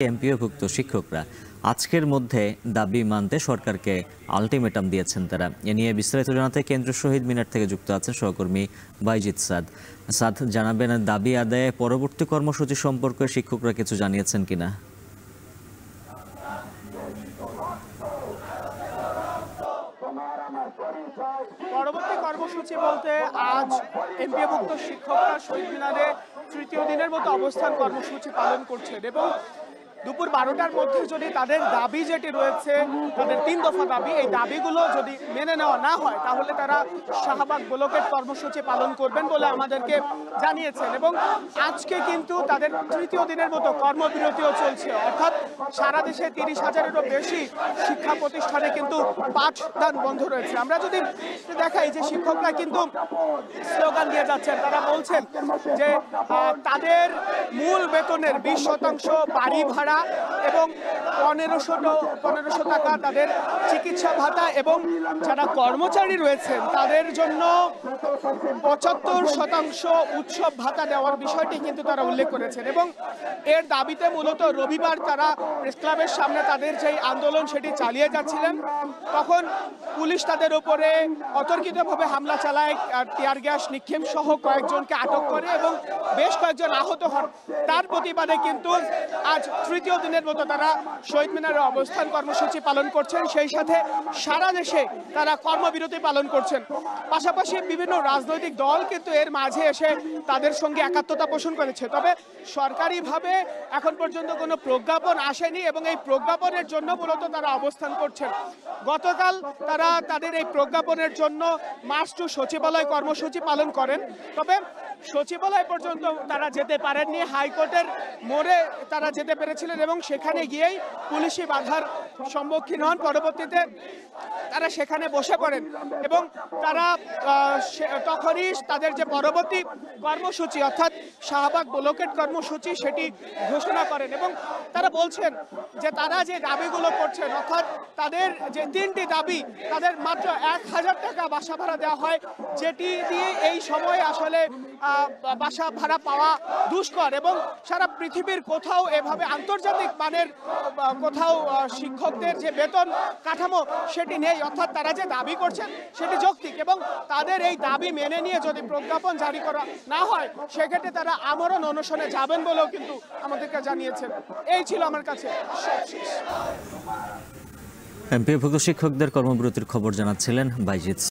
এমপিওভুক্ত শিক্ষকরা আজকের মধ্যে দাবি মানতে সরকারকে আলটিমেটাম দিয়েছেন তারা। এ নিয়ে বিস্তারিত জানাতে কেন্দ্রীয় শহীদ মিনার থেকে যুক্ত আছেন সহকর্মী বাইজিদ সাদ। সাদ, জানাবেন দাবি আদায়ে পরবর্তী কর্মসূচি সম্পর্কে শিক্ষকরা কিছু জানিয়েছেন কিনা? পরবর্তী কর্মসূচি বলতে আজ এমপিওভুক্ত শিক্ষকরা শহীদ মিনারে তৃতীয় দিনের মতো অবস্থান কর্মসূচি পালন করছেন এবং দুপুর 12টার মধ্যে যদি তাদের দাবি যেটি রয়েছে, তাদের 3 দফা দাবি, এই দাবিগুলো যদি মেনে নেওয়া না হয় তাহলে তারা শাহবাগ ব্লকেট কর্মসূচি পালন করবেন বলে আমাদেরকে জানিয়েছেন। এবং আজকে কিন্তু তাদের তৃতীয় দিনের মতো কর্মবিরতিও চলছে, অর্থাৎ সারা দেশে 30,000-এরও বেশি শিক্ষা প্রতিষ্ঠানে কিন্তু পাঠদান বন্ধ রয়েছে। আমরা যদি দেখাই যে শিক্ষকরা কিন্তু স্লোগান দিয়ে যাচ্ছেন, তারা বলছেন যে তাদের মূল বেতনের 20% বাড়ি ভাড়া এবং 1500 টাকা তাদের চিকিৎসা ভাতা এবং যারা কর্মচারী রয়েছেন তাদের জন্য 75% উৎসব ভাতা দেওয়ার বিষয়টি কিন্তু তারা উল্লেখ করেছেন। এবং এর দাবিতে মূলত রবিবার তারা প্রেস ক্লাবের সামনে তাদের যেই আন্দোলন সেটি চালিয়ে যাচ্ছিলেন, তখন পুলিশ তাদের উপরে অতর্কিতভাবে হামলা চালায়, টিয়ার গ্যাস নিক্ষেপ সহ কয়েকজনকে আটক করে এবং বেশ কয়েকজন আহত হন। তার প্রতিবাদে কিন্তু আজ তৃতীয় দিনের মতো তারা শহীদ মিনারে অবস্থান কর্মসূচি পালন করছেন, সেই সাথে সারা দেশে তারা কর্মবিরতি পালন করছেন। পাশাপাশি বিভিন্ন রাজনৈতিক দল কিন্তু এর মাঝে এসে তাদের সঙ্গে একাত্মতা পোষণ করেছে, তবে সরকারিভাবে এখন পর্যন্ত কোনো প্রজ্ঞাপন আসেনি এবং এই প্রজ্ঞাপনের জন্য মূলত তারা অবস্থান করছেন। গতকাল তারা তাদের এই প্রজ্ঞাপনের জন্য মার্চ টু সচিবালয় কর্মসূচি পালন করেন, তবে সচিবালয় পর্যন্ত তারা যেতে পারেননি। হাইকোর্টের মোড়ে তারা যেতে পেরেছিলেন এবং সেখানে গিয়েই পুলিশি বাধার সম্মুখীন হন। পরবর্তীতে তারা সেখানে বসে পড়েন এবং তারা তখনই তাদের যে পরবর্তী কর্মসূচি অর্থাৎ শাহবাগ ব্লকেট কর্মসূচি সেটি ঘোষণা করেন এবং তারা বলছেন যে তারা যে দাবিগুলো করছেন, অর্থাৎ তাদের যে 3টি দাবি, তাদের মাত্র 1000 টাকা বাসা ভাড়া দেওয়া হয়, যেটি দিয়ে এই সময়ে আসলে বাসা ভাড়া পাওয়া দুষ্কর এবং সারা পৃথিবীর কোথাও এভাবে আন্তর্জাতিক মানের কোথাও শিক্ষকদের যে বেতন কাঠামো সেটি নেই। অর্থাৎ তারা যে দাবি করছেন সেটি যৌক্তিক এবং তাদের এই দাবি মেনে নিয়ে যদি প্রজ্ঞাপন জারি করা না হয় সেক্ষেত্রে তারা আমরণ অনশনে যাবেন বলেও কিন্তু আমাদেরকে জানিয়েছেন। এই ছিল আমার কাছে এমপিওভুক্ত শিক্ষকদের কর্মবিরতির খবর জানাচ্ছিলেন বাইজিদ।